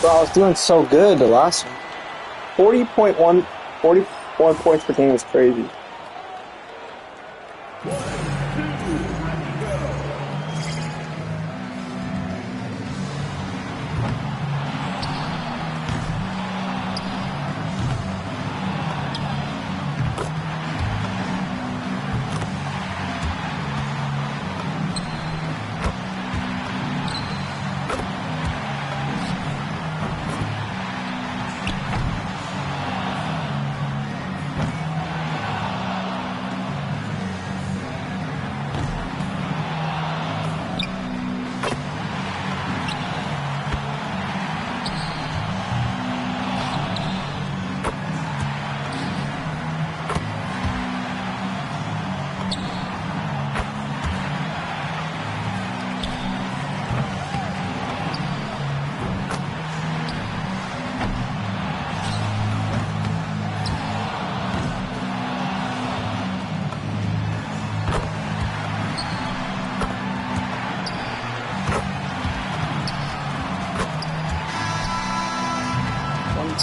Bro, I was doing so good the last one. 41 points per game is crazy.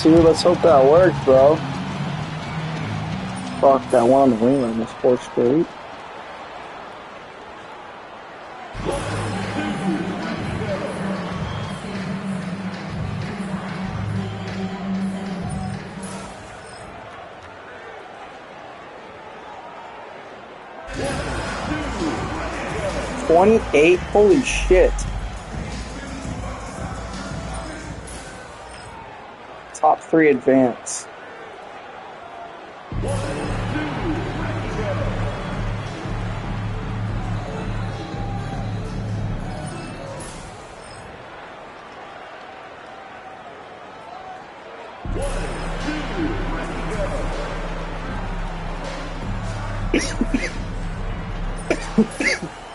Let's hope that worked, bro. Fuck, that one on the wing line was 4 straight. $28? Holy shit. Top 3 advance.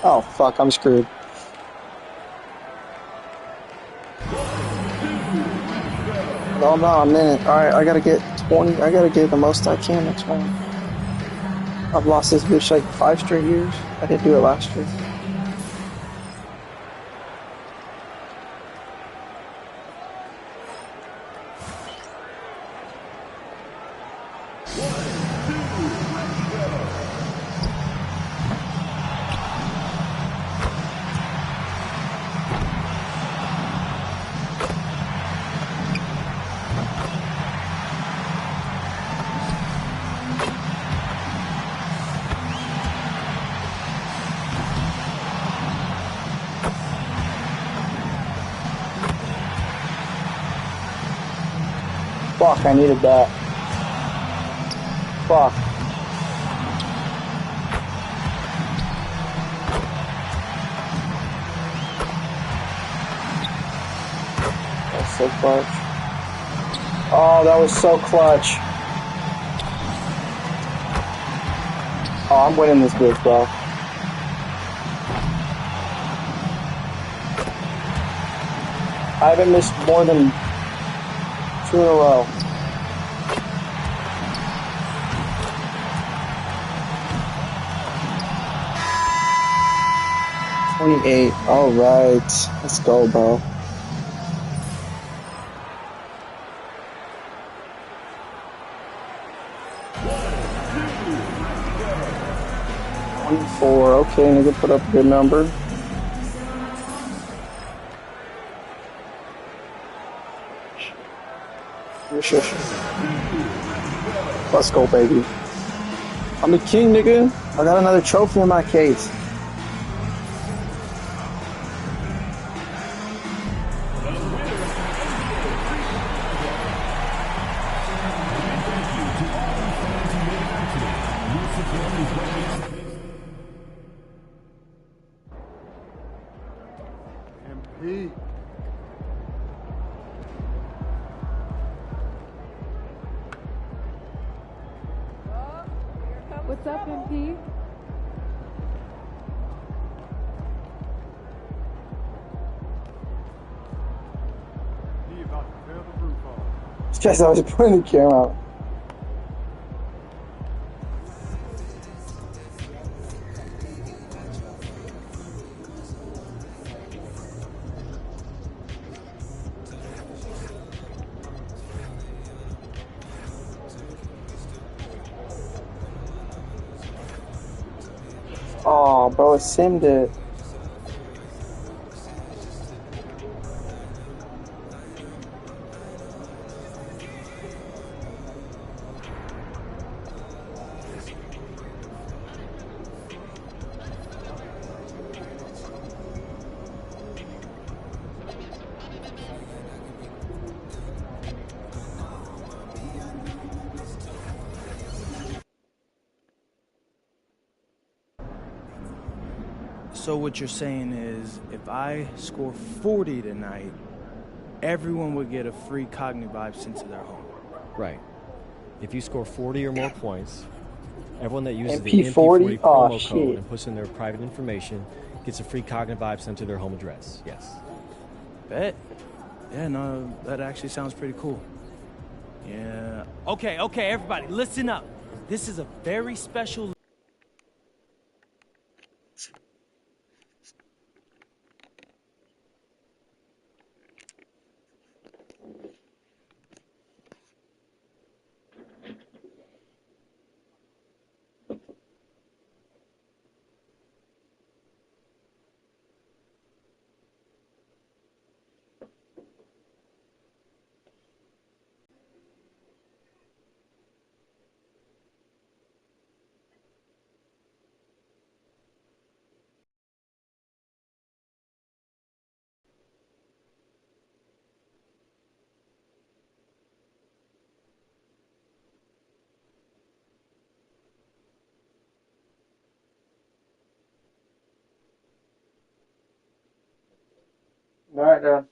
Oh fuck, I'm screwed. Oh no, I'm in it. Alright, I gotta get 20. I gotta get the most I can next round. I've lost this bitch like 5 straight years. I didn't do it last year. Fuck, I needed that. Fuck. That's so clutch. Oh, that was so clutch. Oh, I'm winning this bitch, bro. I haven't missed more than 2 in a row. $28. All right, let's go, bro. $24. Okay, nigga, put up a good number. Shush. Let's go, baby. I'm the king, nigga. I got another trophy in my case. MP. What's up, MP? He about to tear the roof off. Guess I was putting the camera out. Oh, bro, it simmed it. So what you're saying is, if I score 40 tonight, everyone would get a free Cognitive Vibe sent to their home. Right. If you score 40 or more points, everyone that uses the MP40? MP40 Oh, promo code shit. and puts in their private information gets a free Cognitive Vibe sent to their home address. Yes. Bet. Yeah, no, that actually sounds pretty cool. Yeah. Okay, everybody, listen up. This is a very special. All right, Dad.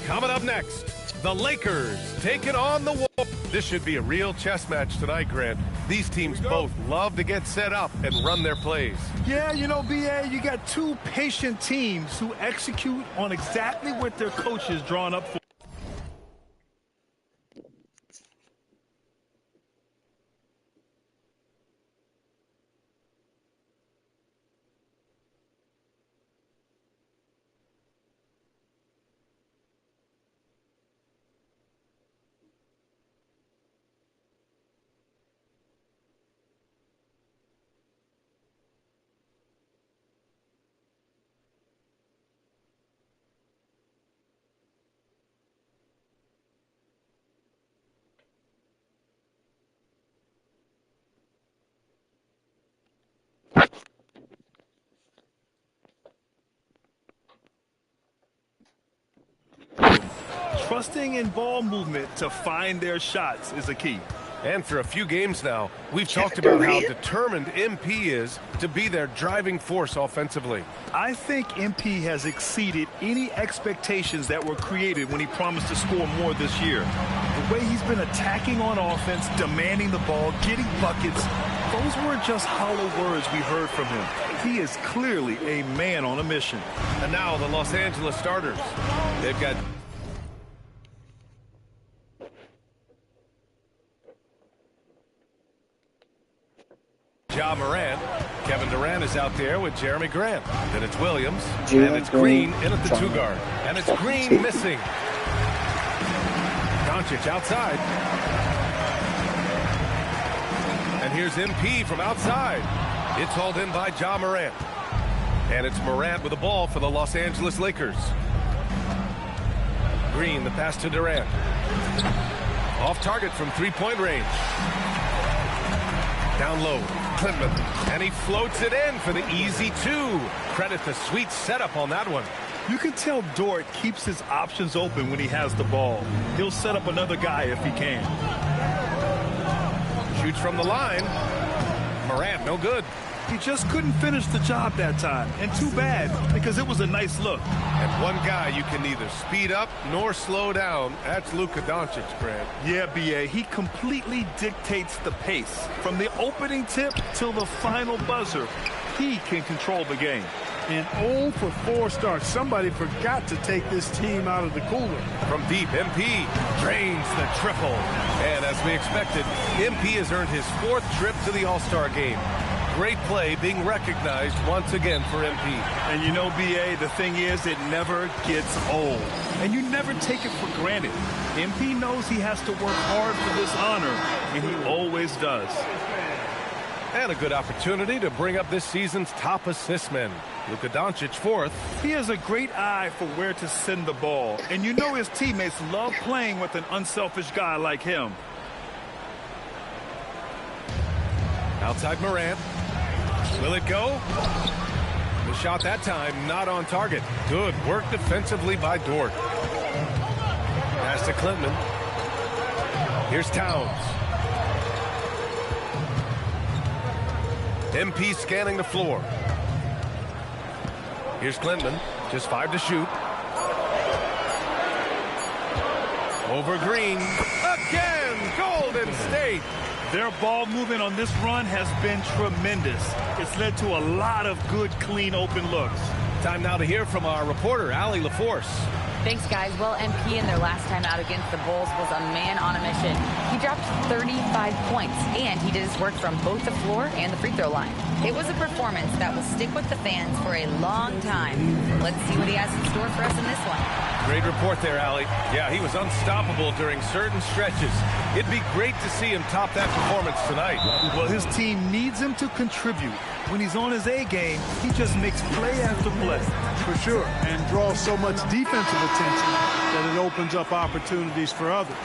Coming up next, the Lakers taking on the Wolves. This should be a real chess match tonight, Grant. These teams both love to get set up and run their plays. Yeah, you know, BA, you got two patient teams who execute on exactly what their coaches drawn up for. Trusting in ball movement to find their shots is a key. And for a few games now, we've talked about how determined MP is to be their driving force offensively. I think MP has exceeded any expectations that were created when he promised to score more this year. The way he's been attacking on offense, demanding the ball, getting buckets, those weren't just hollow words we heard from him. He is clearly a man on a mission. And now the Los Angeles starters. They've got Ja Morant. Kevin Durant is out there with Jeremy Grant. Then it's Williams. And it's Green in at the two guard. And it's Green missing. Doncic outside. And here's MP from outside. It's hauled in by Ja Morant. And it's Morant with the ball for the Los Angeles Lakers. Green, the pass to Durant. Off target from three-point range. Down low, Klintman, and he floats it in for the easy two. Credit the sweet setup on that one. You can tell Dort keeps his options open when he has the ball. He'll set up another guy if he can. Shoots from the line. Morant, no good. He just couldn't finish the job that time, and too bad, because it was a nice look. And one guy you can neither speed up nor slow down, that's Luka Doncic, Grant. Yeah, BA, he completely dictates the pace. From the opening tip till the final buzzer, he can control the game. In 0 for 4 starts, somebody forgot to take this team out of the cooler. From deep, MP drains the triple. And as we expected, MP has earned his 4th trip to the All-Star game. Great play being recognized once again for MP. And you know, BA, the thing is, it never gets old. And you never take it for granted. MP knows he has to work hard for this honor, and he always does. And a good opportunity to bring up this season's top assist men. Luka Doncic 4th. He has a great eye for where to send the ball. And you know his teammates love playing with an unselfish guy like him. Outside Morant. Will it go? The shot that time not on target. Good work defensively by Dort. Pass to Klintman. Here's Towns. MP scanning the floor. Here's Klintman. Just 5 to shoot. Over Green. Again! Golden State! Their ball movement on this run has been tremendous. It's led to a lot of good, clean, open looks. Time now to hear from our reporter, Allie LaForce. Thanks, guys. Well, MP in their last time out against the Bulls was a man on a mission. He dropped 35 points, and he did his work from both the floor and the free throw line. It was a performance that will stick with the fans for a long time. Let's see what he has in store for us in this one. Great report there, Allie. Yeah, he was unstoppable during certain stretches. It'd be great to see him top that performance tonight. Well, his team needs him to contribute. When he's on his A game, he just makes play after play. For sure, and draws so much defensive attention that it opens up opportunities for others.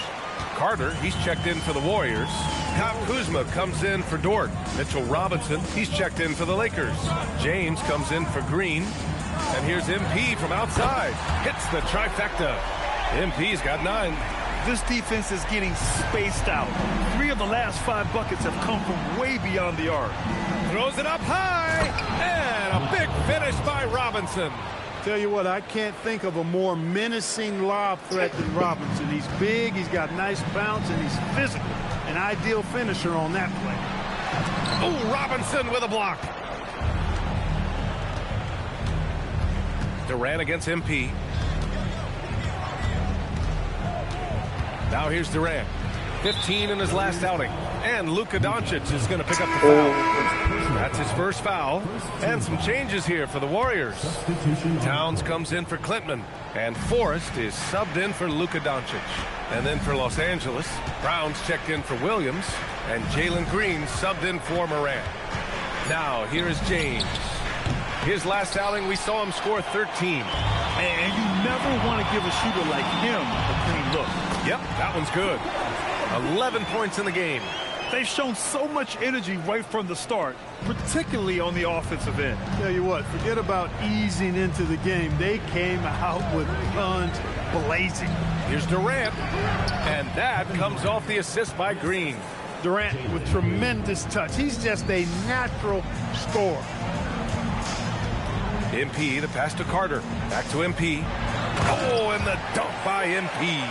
Carter, he's checked in for the Warriors. Kyle Kuzma comes in for Dort. Mitchell Robinson, he's checked in for the Lakers. James comes in for Green. And here's MP from outside. Hits the trifecta. MP's got 9. This defense is getting spaced out. 3 of the last 5 buckets have come from way beyond the arc. Throws it up high. And a big finish by Robinson. Tell you what, I can't think of a more menacing lob threat than Robinson. He's big, he's got nice bounce, and he's physical. An ideal finisher on that play. Oh, Robinson with a block. Durant against MP. Now here's Durant. 15 in his last outing. And Luka Doncic is going to pick up the foul. That's his first foul. And some changes here for the Warriors. Towns comes in for Klintman. And Forrest is subbed in for Luka Doncic. And then for Los Angeles, Brown's checked in for Williams. And Jalen Green subbed in for Morant. Now here is James. His last outing, we saw him score 13. And you never want to give a shooter like him a clean look. Yep, that one's good. 11 points in the game. They've shown so much energy right from the start, particularly on the offensive end. Tell you what, forget about easing into the game. They came out with guns blazing. Here's Durant, and that comes off the assist by Green. Durant with tremendous touch. He's just a natural scorer. MP, the pass to Carter. Back to MP. Oh, and the dunk by MP.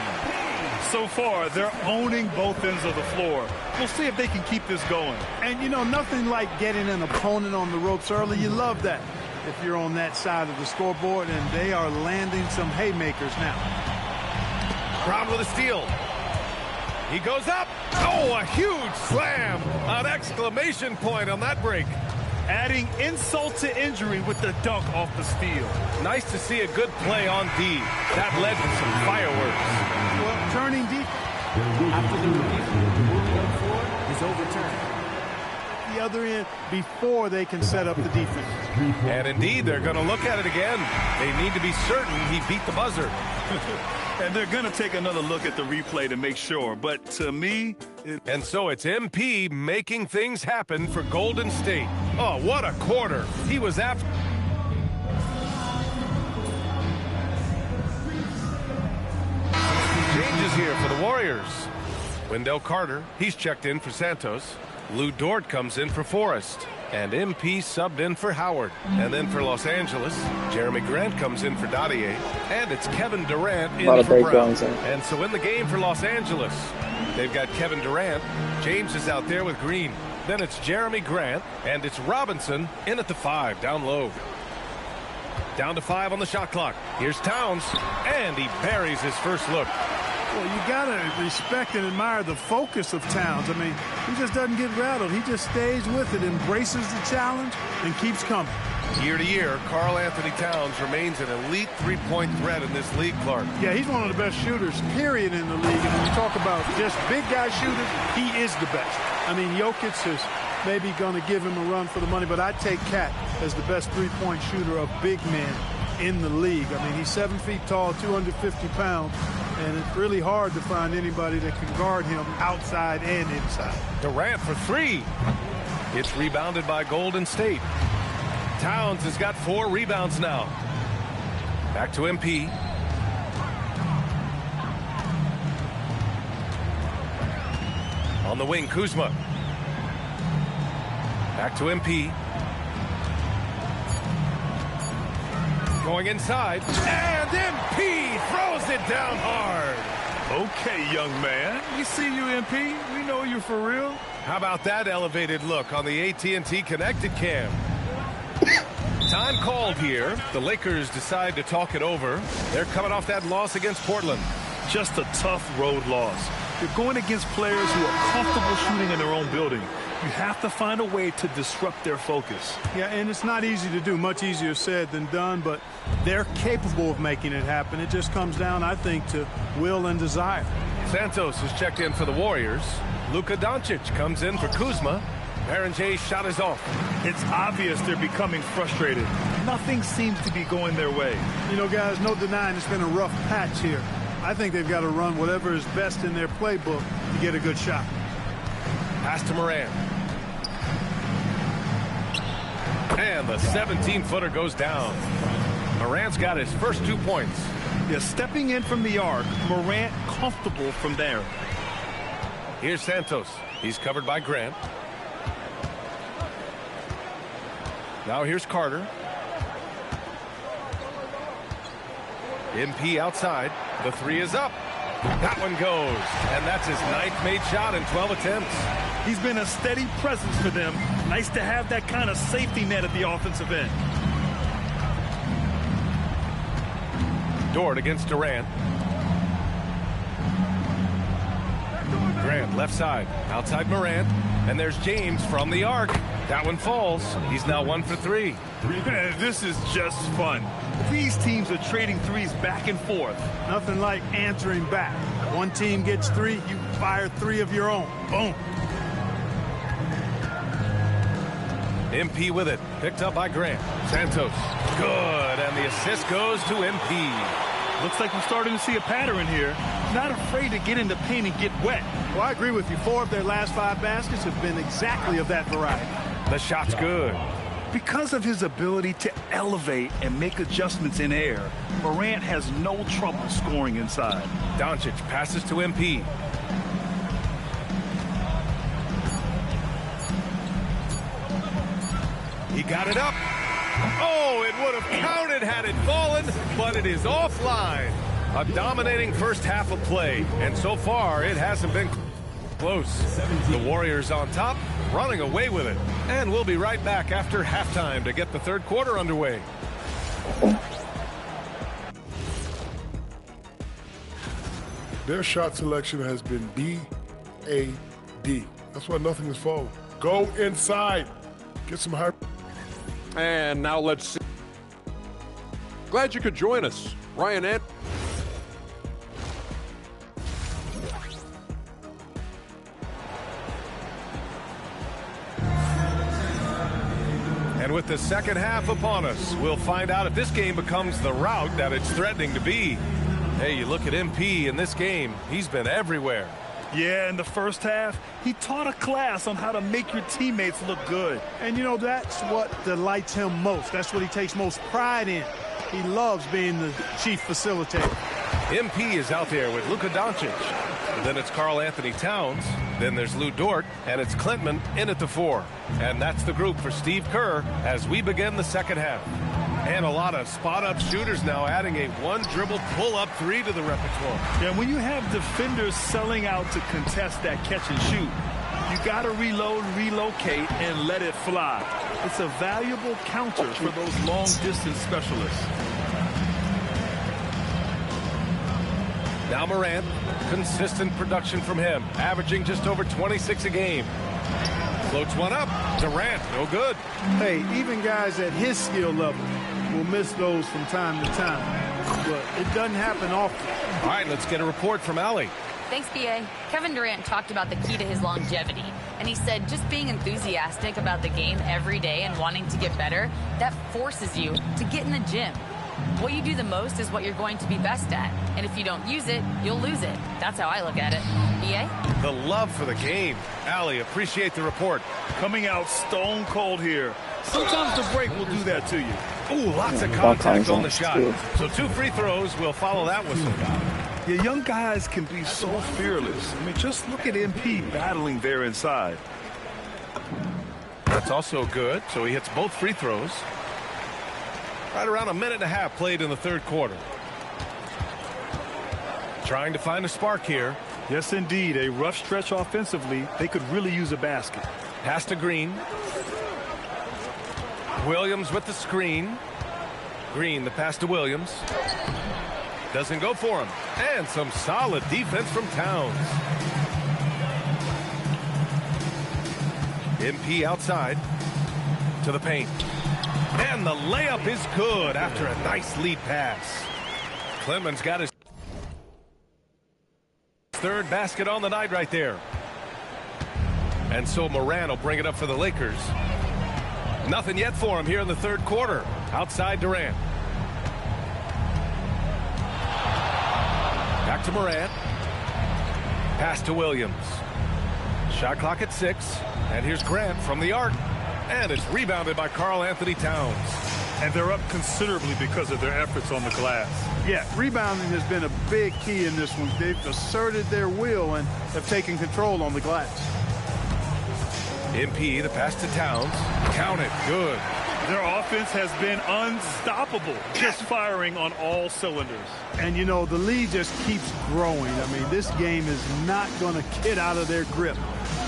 So far, they're owning both ends of the floor. We'll see if they can keep this going. And, you know, nothing like getting an opponent on the ropes early. You love that if you're on that side of the scoreboard, and they are landing some haymakers now. Brown with a steal. He goes up. Oh, a huge slam. An exclamation point on that break. Adding insult to injury with the dunk off the steal. Nice to see a good play on D. That led to some fireworks. Well, turning deep. After the review, is overturned. The other end before they can set up the defense. And indeed, they're going to look at it again. They need to be certain he beat the buzzer. And they're going to take another look at the replay to make sure. But to me... And so it's MP making things happen for Golden State. Oh, what a quarter. He was after... Changes here for the Warriors. Wendell Carter, he's checked in for Santos. Lou Dort comes in for Forrest. And MP subbed in for Howard. And then for Los Angeles, Jeremy Grant comes in for Dadier. And it's Kevin Durant in for Brown. And so in the game for Los Angeles, they've got Kevin Durant. James is out there with Green. Then it's Jeremy Grant. And it's Robinson in at the 5, down low. Down to 5 on the shot clock. Here's Towns. And he buries his first look. Well, you got to respect and admire the focus of Towns. I mean, he just doesn't get rattled. He just stays with it, embraces the challenge, and keeps coming. Year to year, Karl Anthony Towns remains an elite three-point threat in this league, Clark. Yeah, he's one of the best shooters, period, in the league. And when you talk about just big guy shooters, he is the best. I mean, Jokic is maybe going to give him a run for the money, but I take Cat as the best three-point shooter of big men in the league. I mean, he's 7 feet tall, 250 pounds, and it's really hard to find anybody that can guard him outside and inside. Durant for 3. It's rebounded by Golden State. Towns has got 4 rebounds now. Back to MP. On the wing, Kuzma. Back to MP. Going inside, and MP throws it down hard. Okay, young man. We see you, MP. We know you for real. How about that elevated look on the AT&T Connected Cam? Time called here. The Lakers decide to talk it over. They're coming off that loss against Portland. Just a tough road loss. You're going against players who are comfortable shooting in their own building. You have to find a way to disrupt their focus. Yeah, and it's not easy to do. Much easier said than done, but they're capable of making it happen. It just comes down, I think, to will and desire. Santos is checked in for the Warriors. Luka Doncic comes in for Kuzma. Baron J's shot is off. It's obvious they're becoming frustrated. Nothing seems to be going their way. You know, guys, no denying it's been a rough patch here. I think they've got to run whatever is best in their playbook to get a good shot. Pass to Morant. And the 17-footer goes down. Morant's got his first 2 points. Yeah, stepping in from the arc, Morant comfortable from there. Here's Santos. He's covered by Grant. Now here's Carter. MP outside. The three is up. That one goes. And that's his 9th made shot in 12 attempts. He's been a steady presence for them. Nice to have that kind of safety net at the offensive end. Dort against Durant. Grant left side. Outside Morant. And there's James from the arc. That one falls. He's now 1 for 3. This is just fun. These teams are trading threes back and forth. Nothing like answering back. One team gets 3, you fire 3 of your own. Boom. MP with it. Picked up by Grant. Santos. Good. And the assist goes to MP. Looks like we're starting to see a pattern here. Not afraid to get in the paint and get wet. Well, I agree with you. 4 of their last 5 baskets have been exactly of that variety. The shot's good. Because of his ability to elevate and make adjustments in air, Morant has no trouble scoring inside. Doncic passes to MP. He got it up. Oh, it would have counted had it fallen, but it is offline. A dominating first half of play, and so far it hasn't been close. The Warriors on top, running away with it. And we'll be right back after halftime to get the third quarter underway. Their shot selection has been B-A-D. That's why nothing is falling. Go inside. Get some high. And now let's see. Glad you could join us. Ryan Ant. And with the second half upon us, we'll find out if this game becomes the rout that it's threatening to be. Hey, you look at MP in this game, he's been everywhere. Yeah, in the first half, he taught a class on how to make your teammates look good. And, you know, that's what delights him most. That's what he takes most pride in. He loves being the chief facilitator. MP is out there with Luka Doncic. And then it's Karl Anthony Towns. Then there's Lou Dort. And it's Klintman in at the 4. And that's the group for Steve Kerr as we begin the second half. And a lot of spot-up shooters now adding a one-dribble pull-up 3 to the repertoire. Yeah, when you have defenders selling out to contest that catch and shoot, you got to reload, relocate, and let it fly. It's a valuable counter for those long-distance specialists. Now Morant, consistent production from him, averaging just over 26 a game. Floats one up. Durant, no good. Hey, even guys at his skill level will miss those from time to time. But it doesn't happen often. All right, let's get a report from Allie. Thanks, B.A. Kevin Durant talked about the key to his longevity. And he said just being enthusiastic about the game every day and wanting to get better, that forces you to get in the gym. What you do the most is what you're going to be best at. And if you don't use it, you'll lose it. That's how I look at it. B.A.? The love for the game. Allie, appreciate the report. Coming out stone cold here. Sometimes the break will do that to you. Ooh, lots of contact on the shot. So 2 free throws will follow that whistle. Yeah, young guys can be so fearless. I mean, just look at MP battling there inside. That's also good. So he hits both free throws. Right around a minute and a half played in the third quarter. Trying to find a spark here. Yes, indeed. A rough stretch offensively. They could really use a basket. Pass to Green. Williams with the screen. Green, the pass to Williams. Doesn't go for him. And some solid defense from Towns. MP outside to the paint. And the layup is good after a nice lead pass. Clemens got his third basket on the night right there. And so Morant will bring it up for the Lakers. Nothing yet for him here in the third quarter. Outside Durant. Back to Morant. Pass to Williams. Shot clock at 6. And here's Grant from the arc. And it's rebounded by Karl Anthony Towns. And they're up considerably because of their efforts on the glass. Yeah, rebounding has been a big key in this one. They've asserted their will and have taken control on the glass. MP, the pass to Towns. Count it. Good. Their offense has been unstoppable, just firing on all cylinders. And, you know, the lead just keeps growing. I mean, this game is not going to get out of their grip.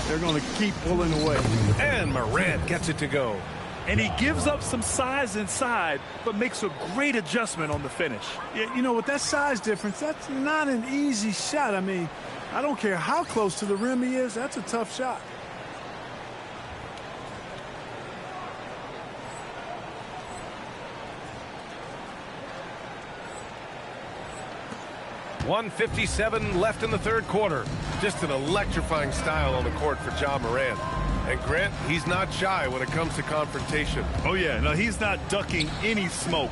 They're going to keep pulling away. And Morant gets it to go. And he gives up some size inside, but makes a great adjustment on the finish. You know, with that size difference, that's not an easy shot. I mean, I don't care how close to the rim he is. That's a tough shot. .157 left in the third quarter. Just an electrifying style on the court for Ja Morant. And Grant, he's not shy when it comes to confrontation. Oh, yeah. No, he's not ducking any smoke.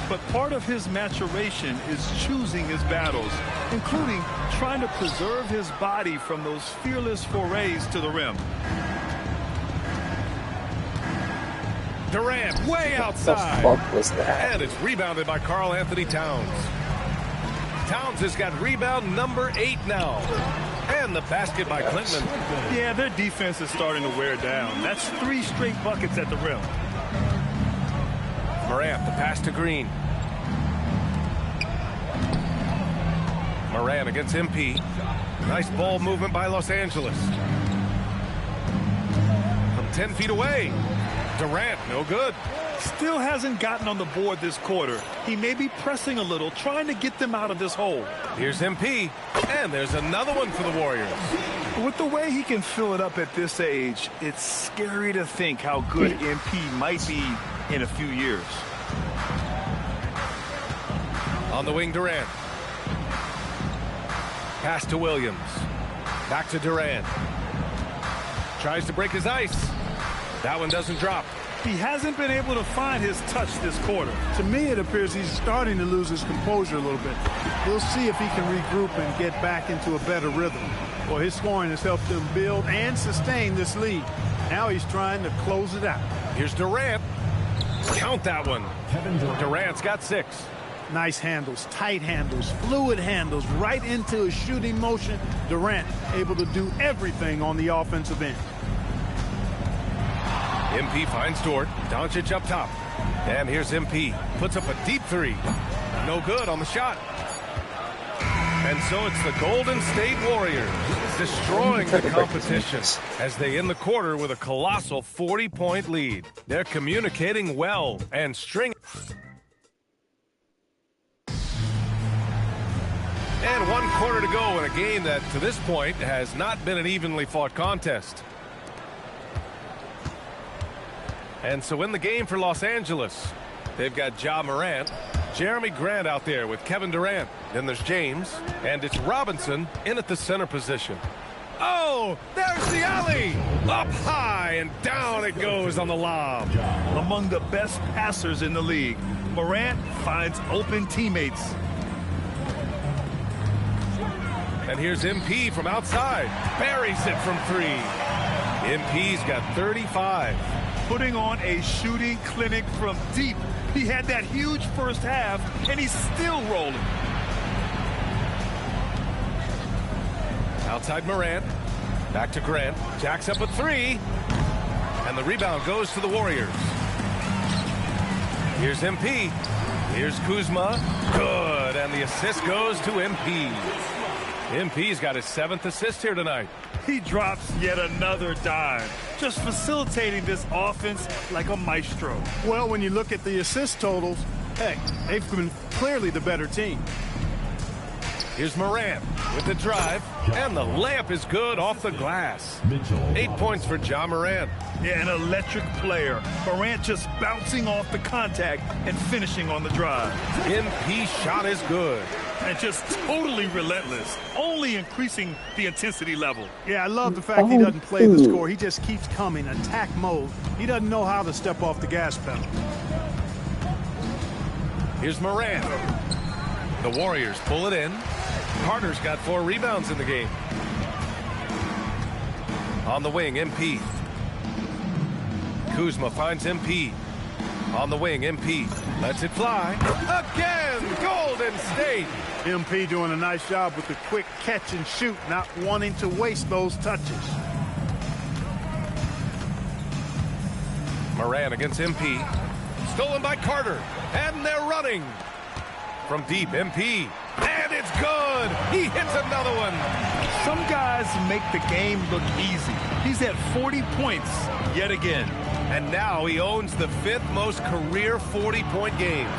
But part of his maturation is choosing his battles, including trying to preserve his body from those fearless forays to the rim. Durant way outside. What the fuck was that? And it's rebounded by Karl Anthony Towns. Towns has got rebound number 8 now. And the basket by Clinton. Yeah, their defense is starting to wear down. That's 3 straight buckets at the rim. Morant, the pass to Green. Morant against MP. Nice ball movement by Los Angeles. From 10 feet away. Durant, no good. Still hasn't gotten on the board this quarter. He may be pressing a little, trying to get them out of this hole. Here's MP, and there's another one for the Warriors. With the way he can fill it up at this age, it's scary to think how good MP might be in a few years. On the wing, Durant. Pass to Williams. Back to Durant. Tries to break his ice. That one doesn't drop. He hasn't been able to find his touch this quarter. To me, it appears he's starting to lose his composure a little bit. We'll see if he can regroup and get back into a better rhythm. Well, his scoring has helped them build and sustain this lead. Now he's trying to close it out. Here's Durant. Count that one. Durant's got 6. Nice handles, tight handles, fluid handles, right into a shooting motion. Durant able to do everything on the offensive end. MP finds Dort. Doncic up top. And here's MP. Puts up a deep 3. No good on the shot. And so it's the Golden State Warriors destroying the competition as they end the quarter with a colossal 40-point lead. They're communicating well and stringing. And 1 quarter to go in a game that, to this point, has not been an evenly fought contest. And so in the game for Los Angeles, they've got Ja Morant, Jeremy Grant out there with Kevin Durant. Then there's James, and it's Robinson in at the center position. Oh, there's the alley! Up high, and down it goes on the lob. Among the best passers in the league, Morant finds open teammates. And here's MP from outside. Buries it from 3. MP's got 35. Putting on a shooting clinic from deep. He had that huge first half, and he's still rolling. Outside Morant. Back to Grant. Jacks up a 3. And the rebound goes to the Warriors. Here's MP. Here's Kuzma. Good. And the assist goes to MP. MP's got his 7th assist here tonight. He drops yet another dime, just facilitating this offense like a maestro. Well, when you look at the assist totals, hey, they've been clearly the better team. Here's Morant with the drive, and the layup is good off the glass. 8 points for Ja Morant. Yeah, an electric player. Morant just bouncing off the contact and finishing on the drive. MP shot is good. And just totally relentless, only increasing the intensity level. Yeah, I love the fact he doesn't play the score. He just keeps coming, attack mode. He doesn't know how to step off the gas pedal. Here's Morant. The Warriors pull it in. Carter's got 4 rebounds in the game. On the wing, MP. Kuzma finds MP. On the wing, MP lets it fly. Again, Golden State. MP doing a nice job with the quick catch and shoot, not wanting to waste those touches. Morant against MP. Stolen by Carter. And they're running. From deep, MP. And it's good. He hits another one. Some guys make the game look easy. He's at 40 points yet again. And now he owns the 5th most career 40-point games.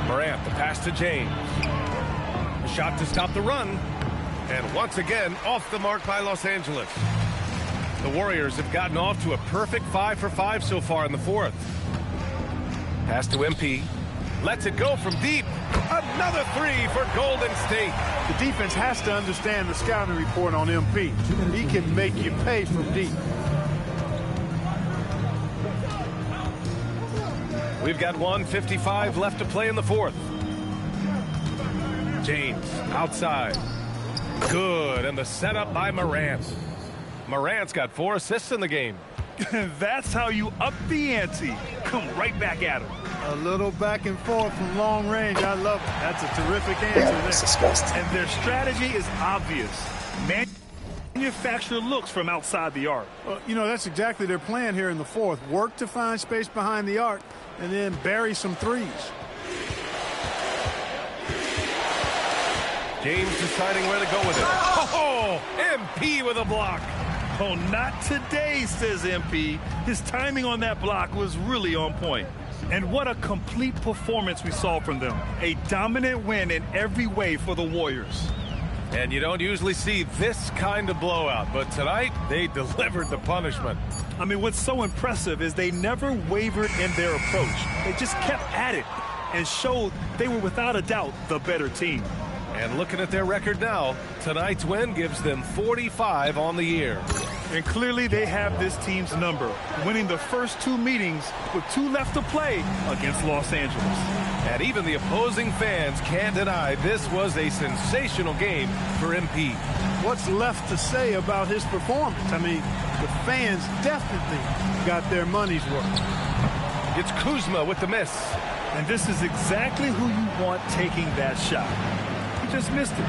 Morant, the pass to James. A shot to stop the run. And once again, off the mark by Los Angeles. The Warriors have gotten off to a perfect 5 for 5 so far in the 4th. Pass to MP. Lets it go from deep. Another 3 for Golden State. The defense has to understand the scouting report on MP. He can make you pay from deep. We've got 1:55 left to play in the 4th. James outside. Good, and the setup by Morant. Morant's got 4 assists in the game. That's how you up the ante. Come right back at him. A little back and forth from long range. I love it. That's a terrific answer. Yeah, that's disgusting. And their strategy is obvious. Manufacture looks from outside the arc. Well, you know, that's exactly their plan here in the 4th. Work to find space behind the arc and then bury some threes. James deciding where to go with it. Oh, MP with a block. Oh, not today, says MP. His timing on that block was really on point. And what a complete performance we saw from them. A dominant win in every way for the Warriors. And you don't usually see this kind of blowout, but tonight they delivered the punishment. I mean, what's so impressive is they never wavered in their approach. They just kept at it and showed they were without a doubt the better team. And looking at their record now, tonight's win gives them 45 on the year. And clearly they have this team's number, winning the first 2 meetings with 2 left to play against Los Angeles. And even the opposing fans can't deny this was a sensational game for MP. What's left to say about his performance? I mean, the fans definitely got their money's worth. It's Kuzma with the miss. And this is exactly who you want taking that shot. He just missed it.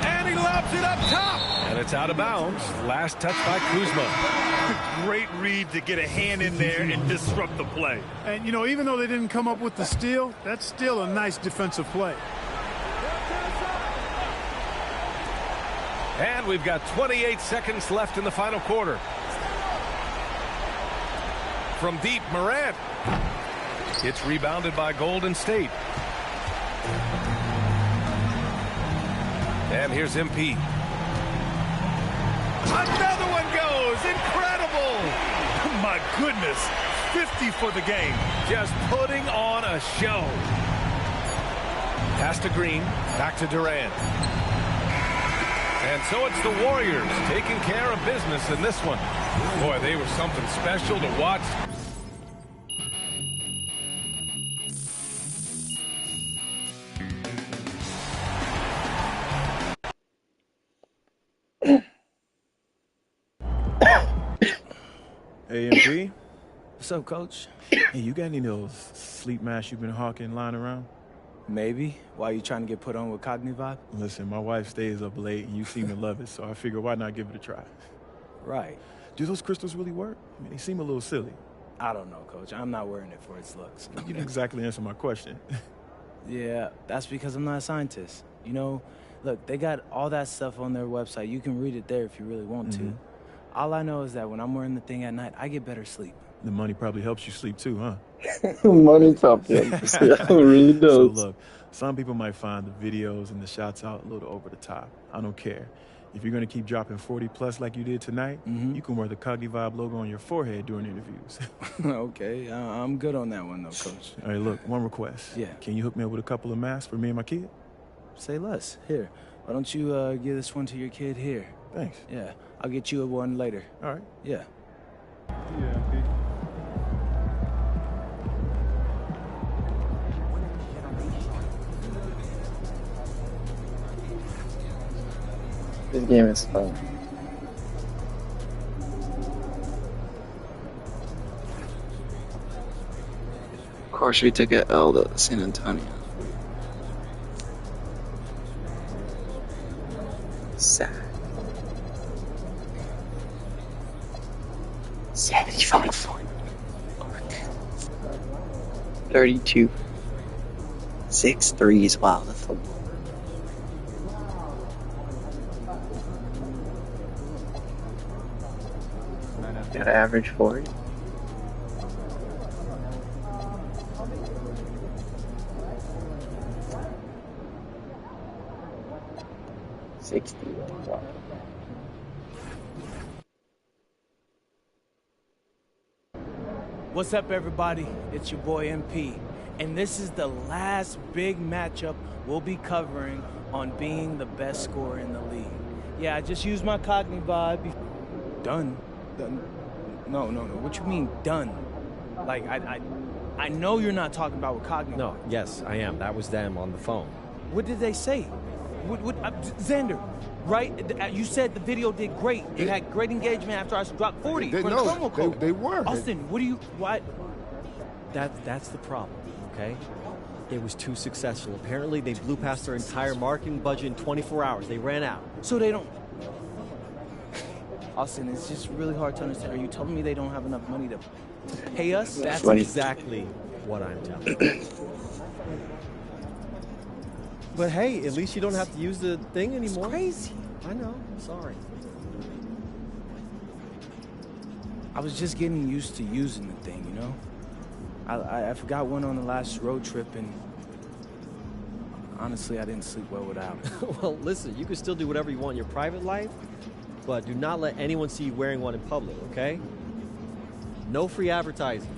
And he lobs it up top. And it's out of bounds. Last touch by Kuzma. Great read to get a hand in there and disrupt the play. And, you know, even though they didn't come up with the steal, that's still a nice defensive play. And we've got 28 seconds left in the final quarter. From deep, Morant. It's rebounded by Golden State. And here's MP. Another one goes. Incredible. My goodness. 50 for the game. Just putting on a show. Pass to Green. Back to Durant. And so it's the Warriors taking care of business in this one. Boy, they were something special to watch. AMP? What's up, Coach? Hey, you got any of those sleep masks you've been hawking lying around? Maybe. Why you trying to get put on with Cognivibe? Listen, my wife stays up late and you seem to love it, so I figure why not give it a try? Right. Do those crystals really work? I mean, they seem a little silly. I don't know, Coach. I'm not wearing it for its looks. You didn't exactly answer my question. Yeah, that's because I'm not a scientist. You know, look, they got all that stuff on their website. You can read it there if you really want to. All I know is that when I'm wearing the thing at night, I get better sleep. The money probably helps you sleep too, huh? Money top, yeah. It really does. So look, some people might find the videos and the shots out a little over the top. I don't care. If you're going to keep dropping 40 plus like you did tonight, you can wear the Cognivibe logo on your forehead during interviews. Okay, I'm good on that one though, Coach. All right, look, one request. Yeah. Can you hook me up with a couple of masks for me and my kid? Say less. Here, why don't you give this one to your kid here? Thanks. Yeah, I'll get you one later. All right. Yeah. Yeah, Pete. This game is fun. Of course, we took an L to San Antonio. Sad. 75. 32. 6 threes. Wow, that's a lot. Got average 40. Wow. What's up, everybody? It's your boy MP, and this is the last big matchup we'll be covering on being the best scorer in the league. Yeah, I just used my Cognivibe. Done. No. What you mean done? Like I know you're not talking about what Cognivibe. No, yes, I am. That was them on the phone. What did they say? Xander, right? You said the video did great. It had great engagement after I dropped 40 for the promo code. They were. Austin, why? That's the problem, okay? It was too successful. Apparently, they blew past their entire marketing budget in 24 hours. They ran out. So they don't... Austin, it's just really hard to understand. Are you telling me they don't have enough money to pay us? That's exactly what I'm telling you. But hey, at least you don't have to use the thing anymore. It's crazy. I know. Sorry. I was just getting used to using the thing, you know? I forgot one on the last road trip, and honestly, I didn't sleep well without it. Well, listen, you can still do whatever you want in your private life, but do not let anyone see you wearing one in public, okay? No free advertising.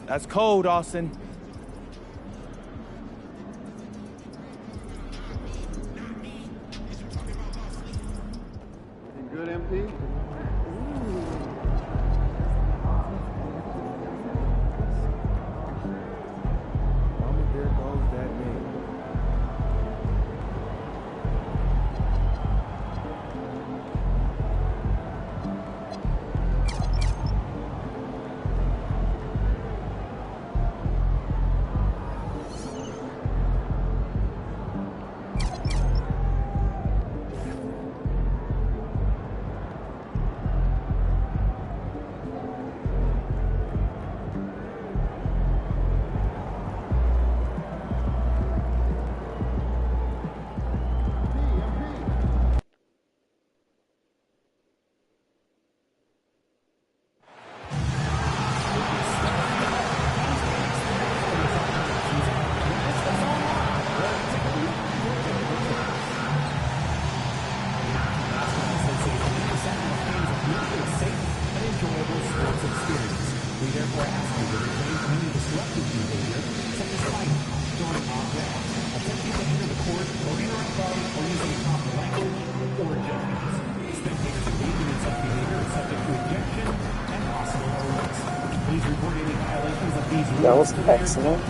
That's cold, Austin. Good, MP? There goes that name. That was excellent.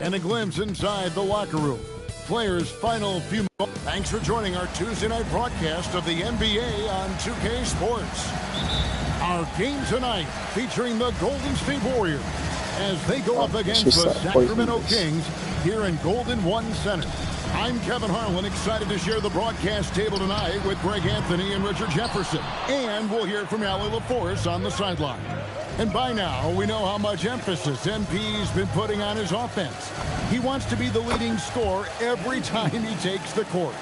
And a glimpse inside the locker room. Players' final few moments. Thanks for joining our Tuesday night broadcast of the NBA on 2K Sports. Our game tonight featuring the Golden State Warriors as they go up against the Sacramento Kings here in Golden One Center. I'm Kevin Harlan, excited to share the broadcast table tonight with Greg Anthony and Richard Jefferson. And we'll hear from Allie LaForce on the sideline. And by now, we know how much emphasis MP's been putting on his offense. He wants to be the leading scorer every time he takes the court.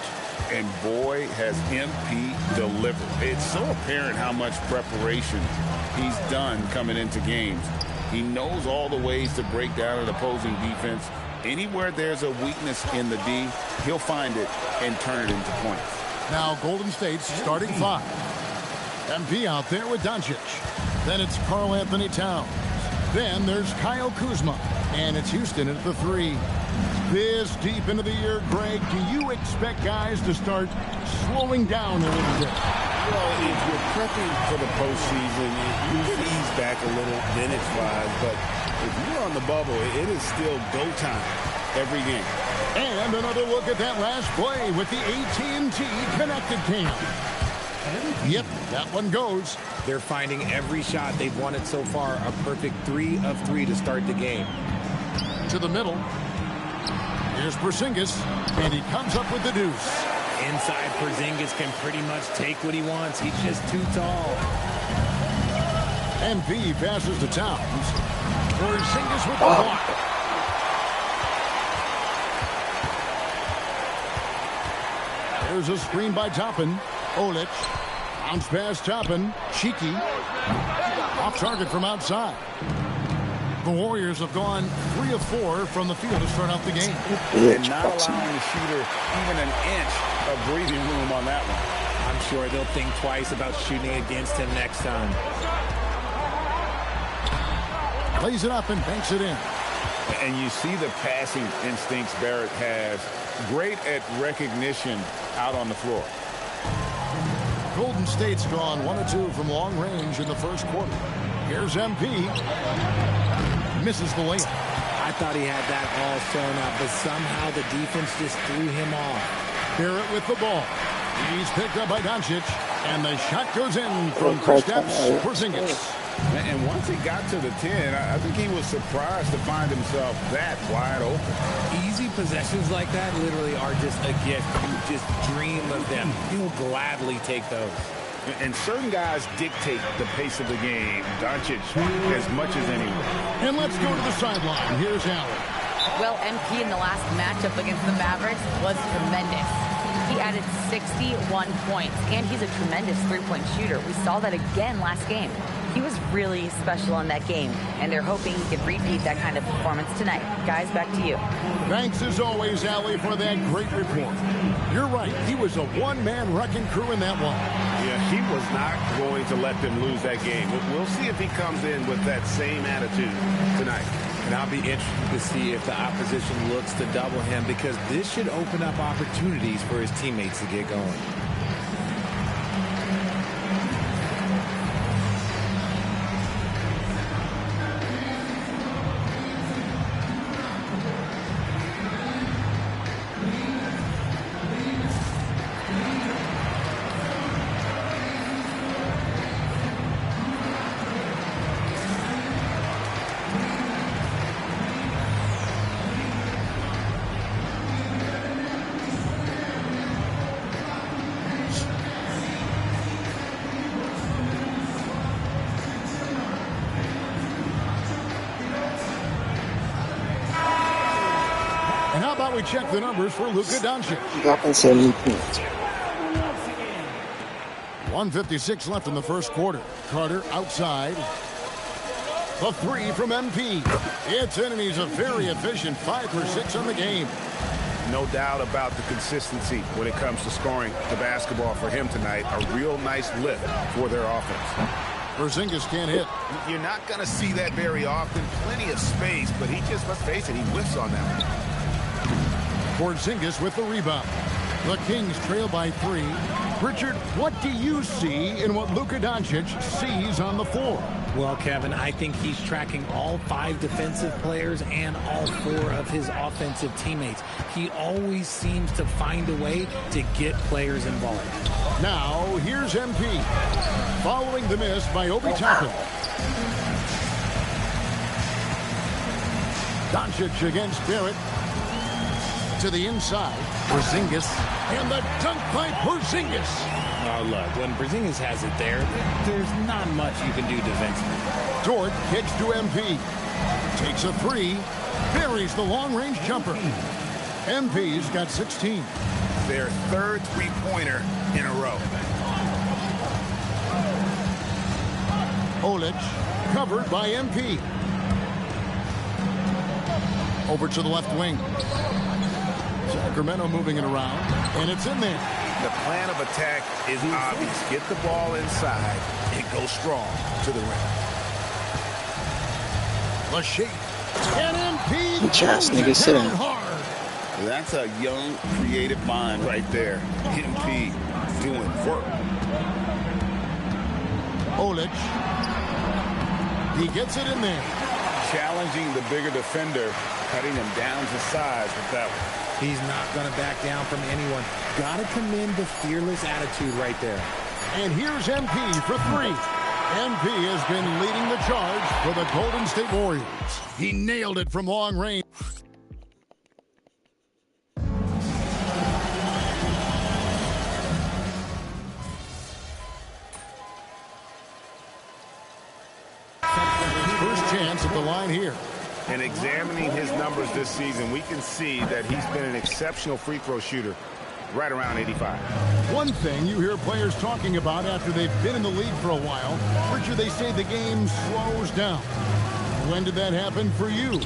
And boy, has MP delivered. It's so apparent how much preparation he's done coming into games. He knows all the ways to break down an opposing defense. Anywhere there's a weakness in the D, he'll find it and turn it into points. Now Golden State's starting five. MP out there with Doncic. Then it's Karl Anthony Towns. Then there's Kyle Kuzma. And it's Houston at the three. This deep into the year, Greg, do you expect guys to start slowing down a little bit? Well, if you're prepping for the postseason, you ease back a little, then it's fine. But if you're on the bubble, it is still go time every game. And another look at that last play with the AT&T Connected Cam. Yep, that one goes. They're finding every shot they've wanted so far. A perfect 3 of 3 to start the game. To the middle. Here's Porzingis, and he comes up with the deuce. Inside, Porzingis can pretty much take what he wants. He's just too tall. MP passes to Towns. Porzingis with the block. There's a screen by Toppin. Olic. Bounce pass Toppin. Cheeky. Off target from outside. The Warriors have gone 3 of 4 from the field to start out the game. And not allowing the shooter even an inch of breathing room on that one. I'm sure they'll think twice about shooting against him next time. Plays it up and banks it in. And you see the passing instincts Barrett has. Great at recognition out on the floor. Golden State's gone 1 of 2 from long range in the first quarter. Here's MP. Misses the layup. I thought he had that all sewn up, but somehow the defense just threw him off. Barrett with the ball. He's picked up by Doncic, and the shot goes in from Kristaps Porzingis. And once he got to the 10, I think he was surprised to find himself that wide open. Easy possessions like that literally are just a gift. You just dream of them. He'll gladly take those. And certain guys dictate the pace of the game. Doncic as much as anyone. And let's go to the sideline. Here's Allen. Well, MP in the last matchup against the Mavericks was tremendous. He added 61 points, and he's a tremendous three-point shooter. We saw that again last game. He was really special in that game, and they're hoping he can repeat that kind of performance tonight. Guys, back to you. Thanks as always, Allie, for that great report. You're right. He was a one-man wrecking crew in that one. Yeah, he was not going to let them lose that game. We'll see if he comes in with that same attitude tonight. And I'll be interested to see if the opposition looks to double him, because this should open up opportunities for his teammates to get going. We check the numbers for Luka Doncic. Dropping 70 points. 1:56 left in the first quarter. Carter outside. The three from MP. It's in, and he's a very efficient 5 for 6 on the game. No doubt about the consistency when it comes to scoring the basketball for him tonight. A real nice lift for their offense. Porzingis can't hit. You're not going to see that very often. Plenty of space, but he just, let's face it, he whiffs on that one. Porzingis with the rebound. The Kings trail by 3. Richard, what do you see in what Luka Doncic sees on the floor? Well, Kevin, I think he's tracking all 5 defensive players and all 4 of his offensive teammates. He always seems to find a way to get players involved. Now, here's MP. Following the miss by Obi Toppin. Doncic against Barrett. To the inside, Porzingis, and the dunk by Porzingis. Oh, look, when Porzingis has it there, there's not much you can do defensively. Dort kicks to MP. Takes a 3, buries the long-range jumper. MP's got 16. Their third three-pointer in a row. Olic, covered by MP. Over to the left wing. Sacramento moving it around, and it's in there. The plan of attack is obvious. Get the ball inside and go strong to the rim. The shape. And MP. Nigga, sit down. Hard. That's a young, creative mind right there. MP doing work. Olic. He gets it in there. Challenging the bigger defender, cutting him down to size with that one. He's not going to back down from anyone. Got to commend the fearless attitude right there. And here's MP for 3. MP has been leading the charge for the Golden State Warriors. He nailed it from long range. at the line here. And examining his numbers this season, we can see that he's been an exceptional free throw shooter, right around 85. One thing you hear players talking about after they've been in the league for a while, Richard, they say the game slows down. When did that happen for you?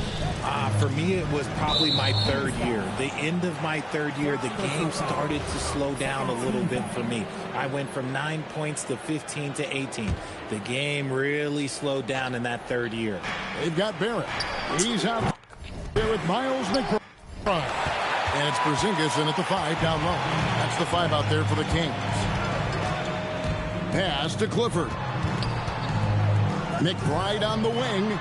For me, it was probably my third year. The end of my third year, the game started to slow down a little bit for me. I went from 9 points to 15 to 18. The game really slowed down in that third year. They've got Barrett. He's out there with Miles McBride. And it's Porzingis in at the 5 down low. That's the 5 out there for the Kings. Pass to Clifford. McBride on the wing.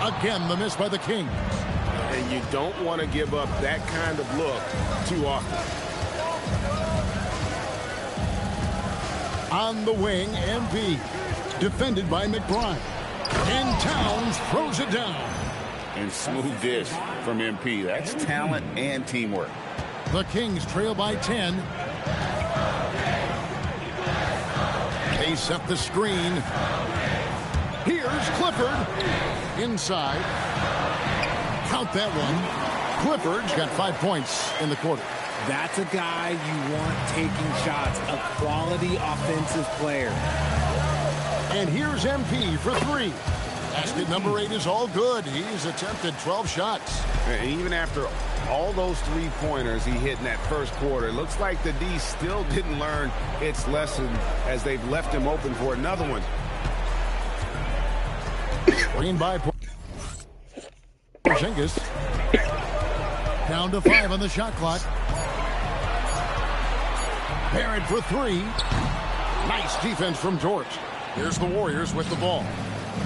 Again, the miss by the Kings. And you don't want to give up that kind of look too often. On the wing, MP. Defended by McBride. And Towns throws it down. And smooth dish from MP. That's talent and teamwork. The Kings trail by 10. They set the screen. Here's Clifford. Inside. Count that one. Clifford's got 5 points in the quarter. That's a guy you want taking shots, a quality offensive player. And here's MP for 3. Basket number 8 is all good. He's attempted 12 shots. And even after all those 3-pointers he hit in that first quarter, it looks like the D still didn't learn its lesson as they've left him open for another one. Green by Porzingis. Down to 5 on the shot clock. Barrett for 3. Nice defense from Dort. Here's the Warriors with the ball.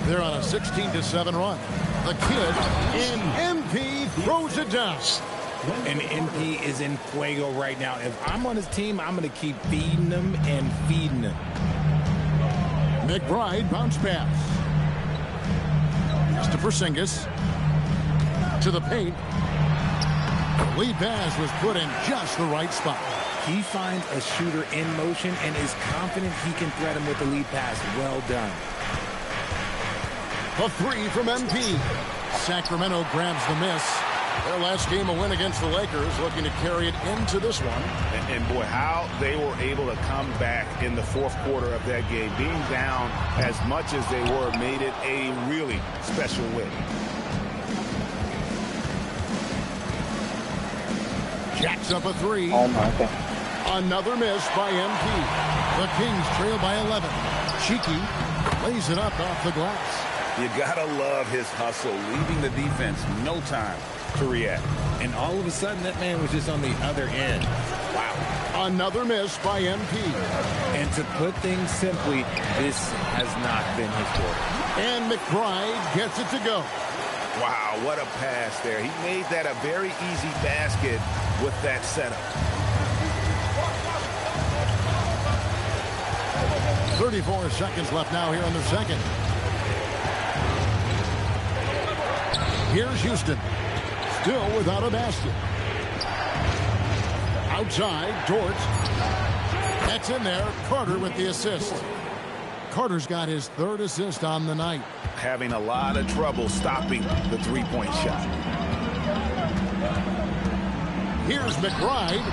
They're on a 16-7 run. The kid in MP throws it down. And MP is in fuego right now. If I'm on his team, I'm going to keep feeding him and feeding him. McBride bounce pass. Here's to Porzingis. To the paint. The lead pass was put in just the right spot. He finds a shooter in motion and is confident he can threat him with the lead pass. Well done. A 3 from MP. Sacramento grabs the miss. Their last game a win against the Lakers, looking to carry it into this one. And boy, how they were able to come back in the fourth quarter of that game. Being down as much as they were made it a really special win. Jacks up a 3. Oh my God. Another miss by MP. The Kings trail by 11. Cheeky lays it up off the glass. You gotta love his hustle, leaving the defense no time to react. And all of a sudden, that man was just on the other end. Wow. Another miss by MP. And to put things simply, this has not been his quarter. And McBride gets it to go. Wow, what a pass there. He made that a very easy basket with that setup. 34 seconds left now here in the second. Here's Houston. Still without a basket. Outside, Dort. That's in there. Carter with the assist. Carter's got his 3rd assist on the night. Having a lot of trouble stopping the three-point shot. Here's McBride.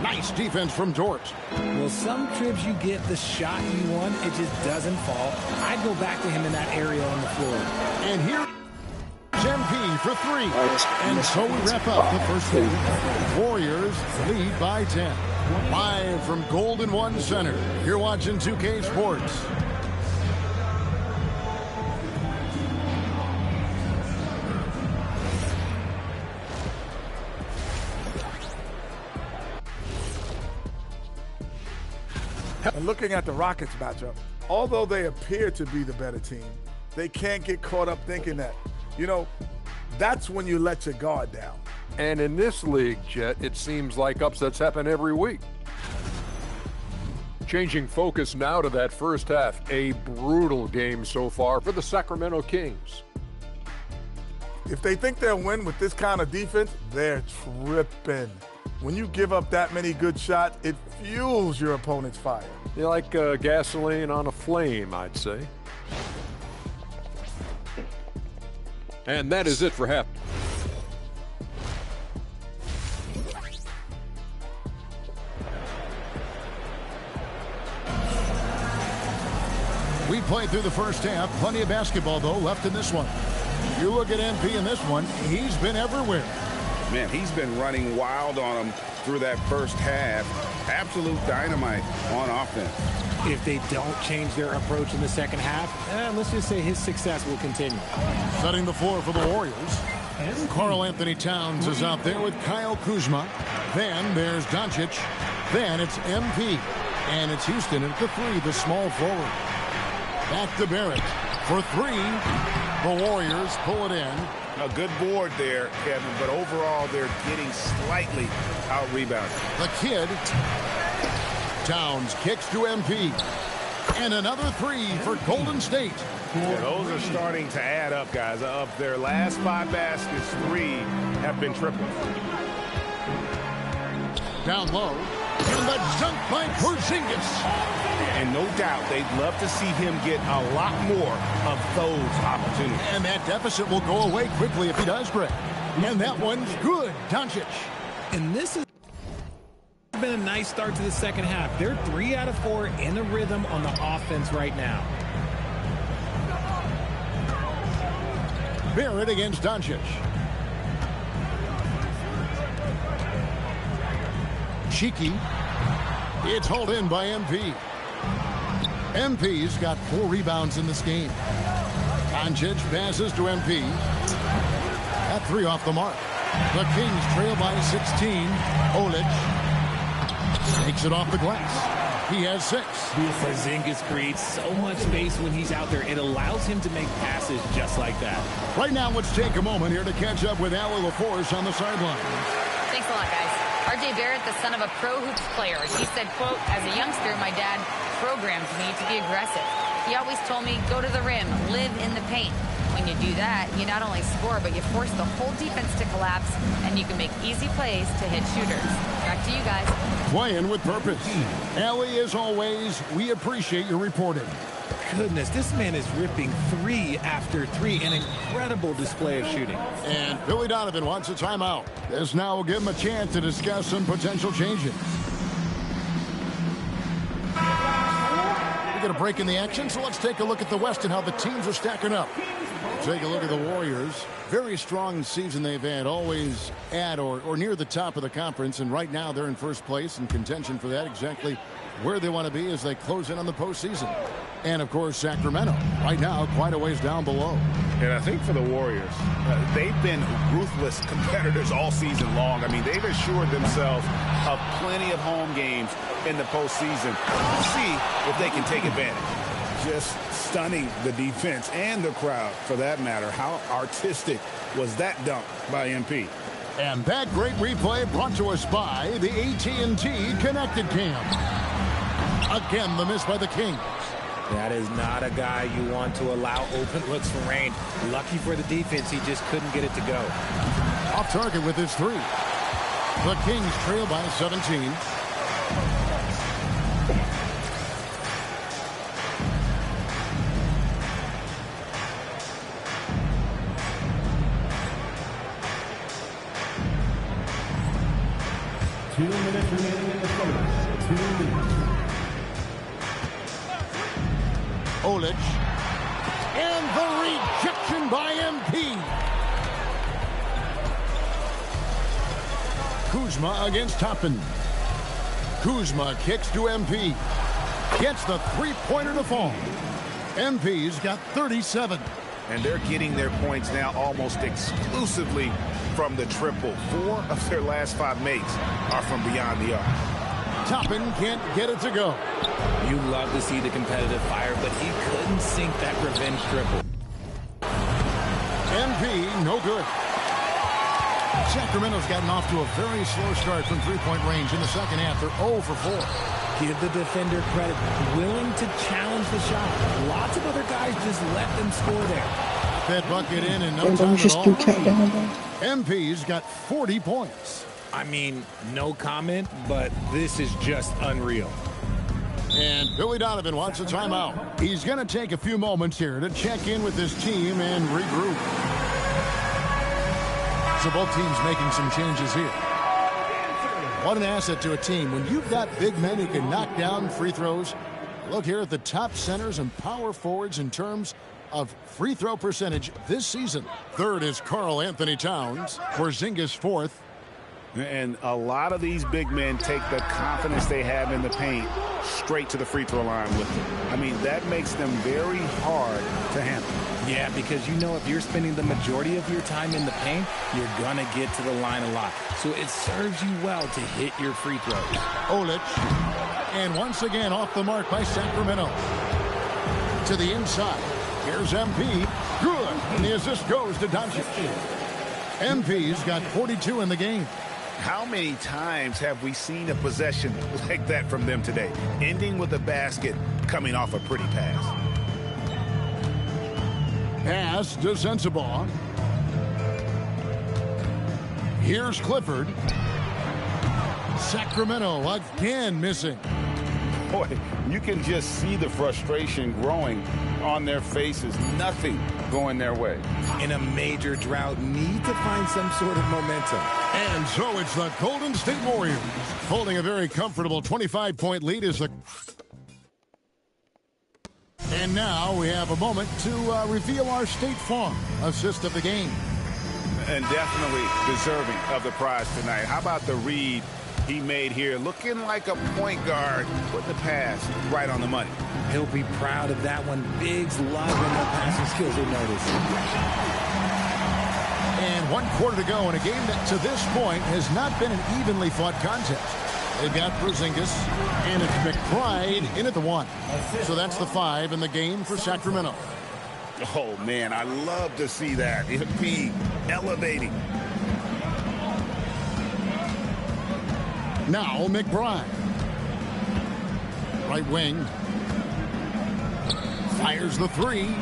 Nice defense from Dort. Well, some trips you get the shot you want, it just doesn't fall. I'd go back to him in that area on the floor. And here's MP for 3. And so we wrap up the first half. Warriors lead by 10. Live from Golden One Center. You're watching 2K Sports. And looking at the Rockets matchup, although they appear to be the better team, they can't get caught up thinking that, you know, that's when you let your guard down. And in this league, Jet, it seems like upsets happen every week. Changing focus now to that first half. A brutal game so far for the Sacramento Kings. If they think they'll win with this kind of defense, they're tripping. When you give up that many good shots, it fuels your opponent's fire. They're like gasoline on a flame, I'd say. And that is it for half. We played through the first half. Plenty of basketball, though, left in this one. You look at MP in this one, he's been everywhere. Man, he's been running wild on him through that first half. Absolute dynamite on offense. If they don't change their approach in the second half, let's just say his success will continue. Setting the floor for the Warriors. Karl Anthony Towns is out there with Kyle Kuzma. Then there's Doncic. Then it's MP. And it's Houston at the three, the small forward. Back to Barrett for three. The Warriors pull it in. A good board there, Kevin, but overall they're getting slightly out-rebounded. The kid. Towns kicks to MP. And another three for Golden State. Yeah, those are starting to add up, guys. Of their last 5 baskets, 3 have been triples. Down low. And the dunk by Porzingis. And no doubt they'd love to see him get a lot more of those opportunities. And that deficit will go away quickly if he does, Greg. And that one's good. Doncic. And this has been a nice start to the second half. They're 3 out of 4 in a rhythm on the offense right now. Barrett against Doncic. Cheeky. It's hauled in by MP. MP's got 4 rebounds in this game. Doncic passes to MP. That 3 off the mark. The Kings trail by 16. Olic takes it off the glass. He has 6. Porzingis creates so much space when he's out there. It allows him to make passes just like that. Right now, let's take a moment here to catch up with Allie LaForce on the sideline. Thanks a lot, guys. R.J. Barrett, the son of a pro hoops player. He said, quote, as a youngster, my dad programmed me to be aggressive. He always told me, go to the rim, live in the paint. When you do that, you not only score, but you force the whole defense to collapse, and you can make easy plays to hit shooters. Back to you guys. Playing with purpose. Allie, as always, we appreciate your reporting. Goodness, this man is ripping 3 after 3. An incredible display of shooting. And Billy Donovan wants a timeout. This now will give him a chance to discuss some potential changes. We get a break in the action, so let's take a look at the West and how the teams are stacking up. Take a look at the Warriors. Very strong season they've had, always at or near the top of the conference, and right now they're in first place in contention for that, exactly where they want to be as they close in on the postseason. And, of course, Sacramento, right now, quite a ways down below. And I think for the Warriors, they've been ruthless competitors all season long. I mean, they've assured themselves of plenty of home games in the postseason. We'll see if they can take advantage. Just stunning the defense and the crowd, for that matter. How artistic was that dunk by MP? And that great replay brought to us by the AT&T Connected Cam. Again, the miss by the Kings. That is not a guy you want to allow open looks for Rain. Lucky for the defense, he just couldn't get it to go. Off target with his 3. The Kings trail by 17. Two minutes remaining in the first. 2 minutes. Olic. And the rejection by MP. Kuzma against Toppin. Kuzma kicks to MP. Gets the 3-pointer to fall. MP's got 37. And they're getting their points now almost exclusively from the triple. 4 of their last 5 makes are from beyond the arc. Toppin can't get it to go. You love to see the competitive fire, but he couldn't sink that revenge triple. MP, no good. Sacramento's gotten off to a very slow start from three-point range in the second half. They're 0 for 4. Give the defender credit. Willing to challenge the shot. Lots of other guys just let them score there. That bucket in and no time at all. MP's got 40 points. I mean, no comment, but this is just unreal. And Billy Donovan wants a timeout. He's going to take a few moments here to check in with his team and regroup. So both teams making some changes here. What an asset to a team when you've got big men who can knock down free throws. Look here at the top centers and power forwards in terms of free throw percentage this season. Third is Karl Anthony Towns. Porzingis fourth. And a lot of these big men take the confidence they have in the paint straight to the free throw line with them. I mean, that makes them very hard to handle. Yeah, because you know if you're spending the majority of your time in the paint, you're going to get to the line a lot. So it serves you well to hit your free throws. Olic. And once again off the mark by Sacramento. To the inside. Here's MP. Good. And the assist goes to Doncic. MP's got 42 in the game. How many times have we seen a possession like that from them today? Ending with a basket, coming off a pretty pass. Pass to Sensabaugh. Here's Clifford. Sacramento again missing. Boy, you can just see the frustration growing on their faces. Nothing going their way. In a major drought, need to find some sort of momentum. And so it's the Golden State Warriors holding a very comfortable 25-point lead as the... And now we have a moment to reveal our State Farm assist of the game. And definitely deserving of the prize tonight. How about the read he made here? Looking like a point guard. Put the pass right on the money. He'll be proud of that one. Biggs loving the passing skills, you'll notice. And 1 quarter to go in a game that to this point has not been an evenly fought contest. They've got Porzingis, and it's McBride in at the 1. So that's the 5 in the game for Sacramento. Oh, man, I love to see that. It'd be elevating. Now McBride. Right wing. Fires the 3.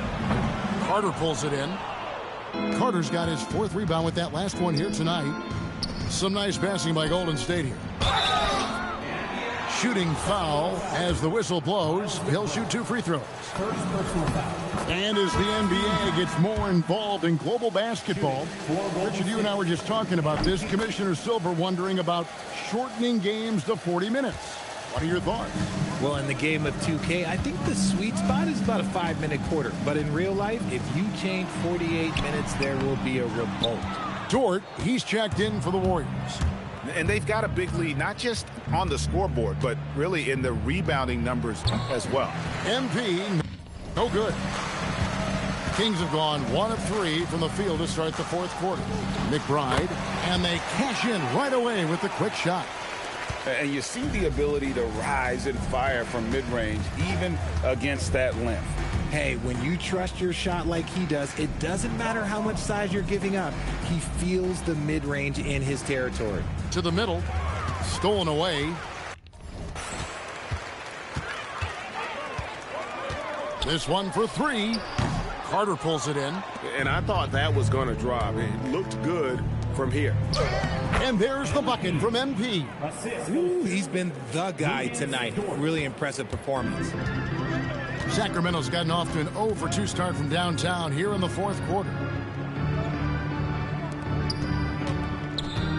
Carter pulls it in. Carter's got his 4th rebound with that last one here tonight. Some nice passing by Golden State here. Shooting foul as the whistle blows. He'll shoot 2 free throws. And as the NBA gets more involved in global basketball, Richard, you and I were just talking about this. Commissioner Silver wondering about shortening games to 40 minutes. What are your thoughts? Well, in the game of 2K, I think the sweet spot is about a 5-minute quarter. But in real life, if you change 48 minutes, there will be a revolt. Dort, he's checked in for the Warriors. And they've got a big lead, not just on the scoreboard, but really in the rebounding numbers as well. MP, no good. Kings have gone 1 of 3 from the field to start the 4th quarter. McBride, and they cash in right away with the quick shot. And you see the ability to rise and fire from mid-range, even against that length. Hey, when you trust your shot like he does, it doesn't matter how much size you're giving up. He feels the mid-range in his territory. To the middle. Stolen away. This one for 3. Carter pulls it in. And I thought that was going to drop. It looked good from here. And there's the bucket from MP. Ooh, he's been the guy tonight. Really impressive performance. Sacramento's gotten off to an 0 for 2 start from downtown here in the 4th quarter.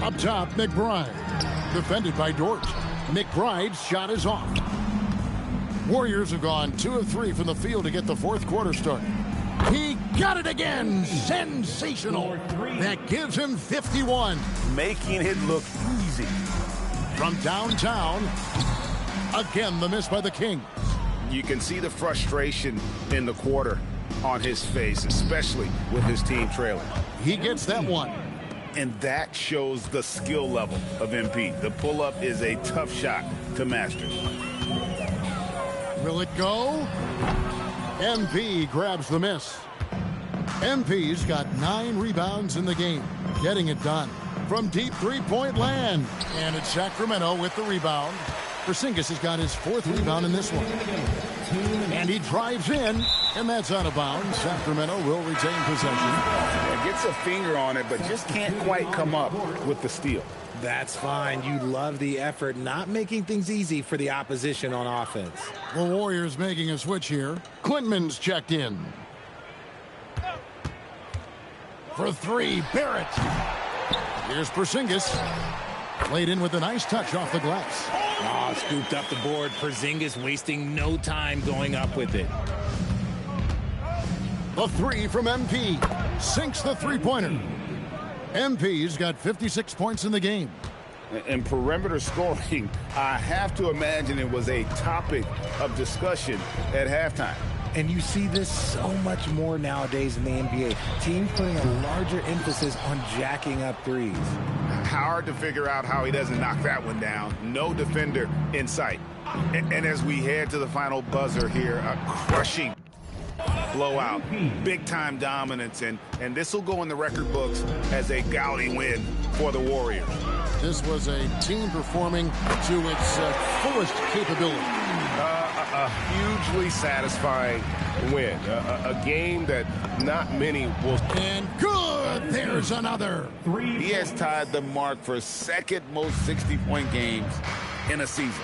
Up top, McBride. Defended by Dort. McBride's shot is off. Warriors have gone 2 of 3 from the field to get the 4th quarter started. He got it again. Sensational. That gives him 51. Making it look easy. From downtown. Again, the miss by the Kings. You can see the frustration in the quarter on his face, especially with his team trailing. He gets that one. And that shows the skill level of MP. The pull-up is a tough shot to master. Will it go? MP grabs the miss. MP's got 9 rebounds in the game, getting it done from deep 3-point land. And it's Sacramento with the rebound. Porzingis has got his 4th rebound in this one. And he drives in, and that's out of bounds. Sacramento will retain possession. Yeah, gets a finger on it, but just can't quite come up with the steal. That's fine. You love the effort, not making things easy for the opposition on offense. The Warriors making a switch here. Quinman's checked in. For 3, Barrett. Here's Porzingis. Played in with a nice touch off the glass. Oh, scooped up the board. Porzingis wasting no time going up with it. The three from MP. Sinks the three-pointer. MP's got 56 points in the game. And perimeter scoring, I have to imagine it was a topic of discussion at halftime. And you see this so much more nowadays in the NBA. Teams putting a larger emphasis on jacking up threes. Hard to figure out how he doesn't knock that one down. No defender in sight. And as we head to the final buzzer here, a crushing blowout. Big-time dominance. And this will go in the record books as a gaudy win for the Warriors. This was a team performing to its fullest capability. A hugely satisfying win. A game that not many will. And good! There's another. He has tied the mark for second most 60-point games in a season.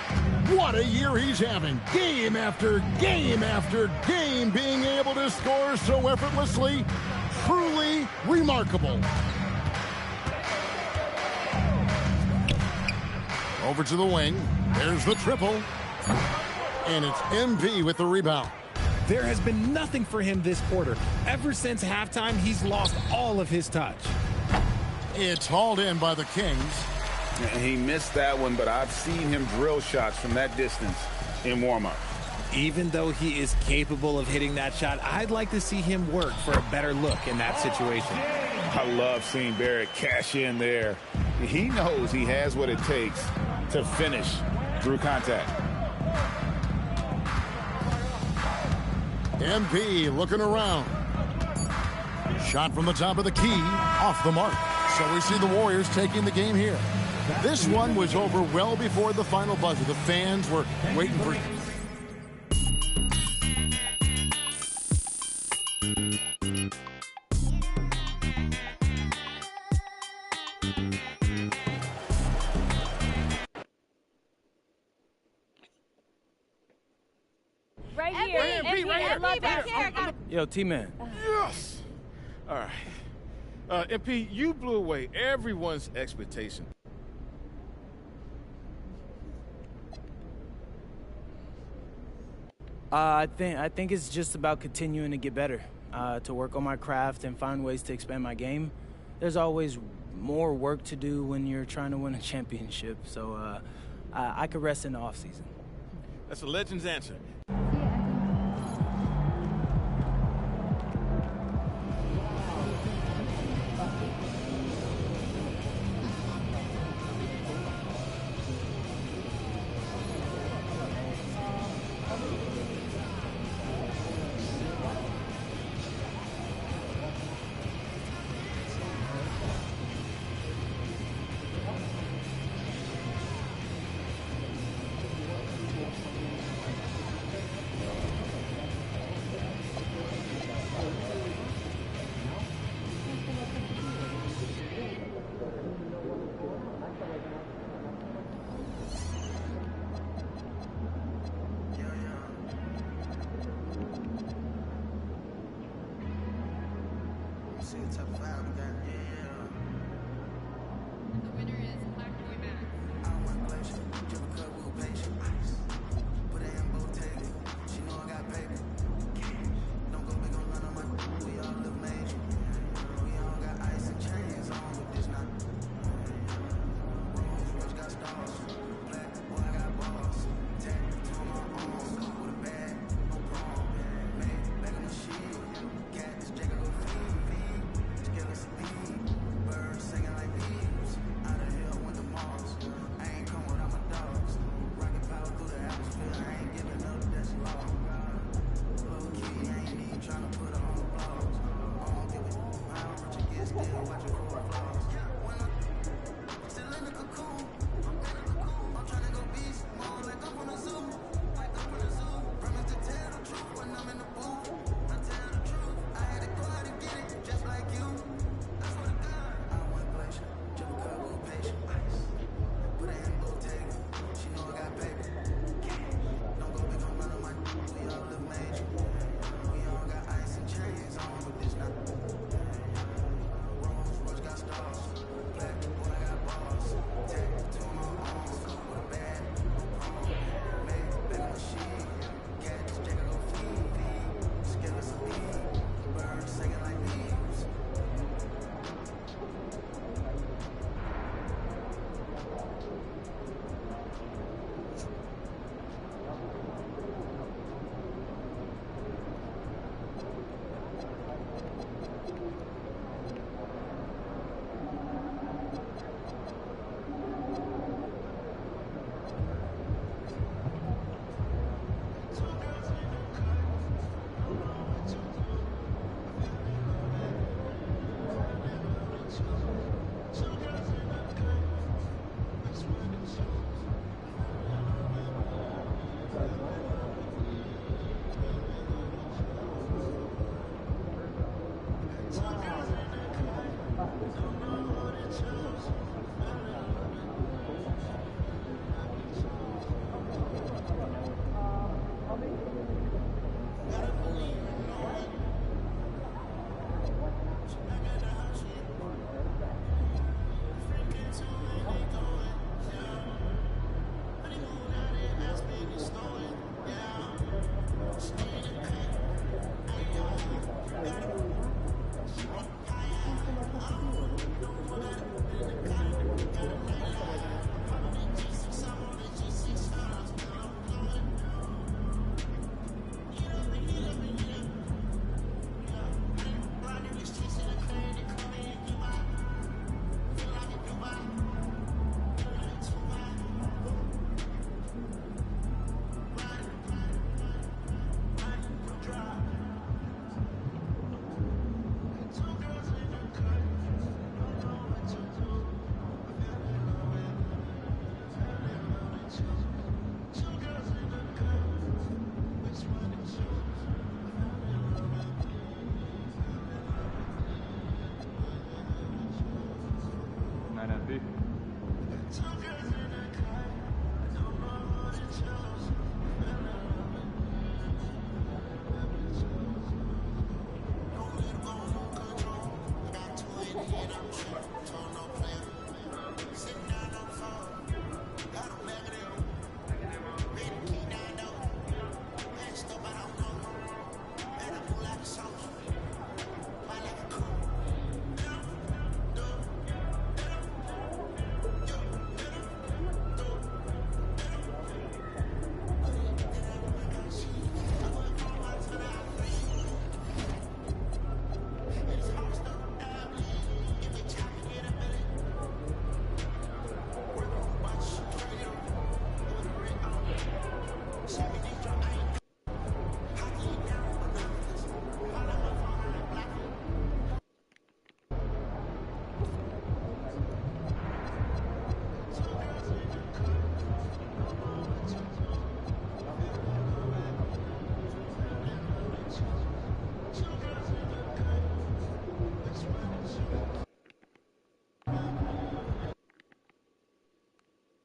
What a year he's having. Game after game after game, being able to score so effortlessly. Truly remarkable. Over to the wing. There's the triple. And it's MP with the rebound. There has been nothing for him this quarter. Ever since halftime, he's lost all of his touch. It's hauled in by the Kings. And he missed that one, but I've seen him drill shots from that distance in warm-up. Even though he is capable of hitting that shot, I'd like to see him work for a better look in that situation. I love seeing Barrett cash in there. He knows he has what it takes to finish through contact. MP looking around. Shot from the top of the key, off the mark. So we see the Warriors taking the game here. This one was over well before the final buzzer. The fans were waiting for... Right here. Yo, T-Man. Yes. All right. MP, you blew away everyone's expectation. I think it's just about continuing to get better, to work on my craft and find ways to expand my game. There's always more work to do when you're trying to win a championship, so I could rest in the offseason. That's a legend's answer.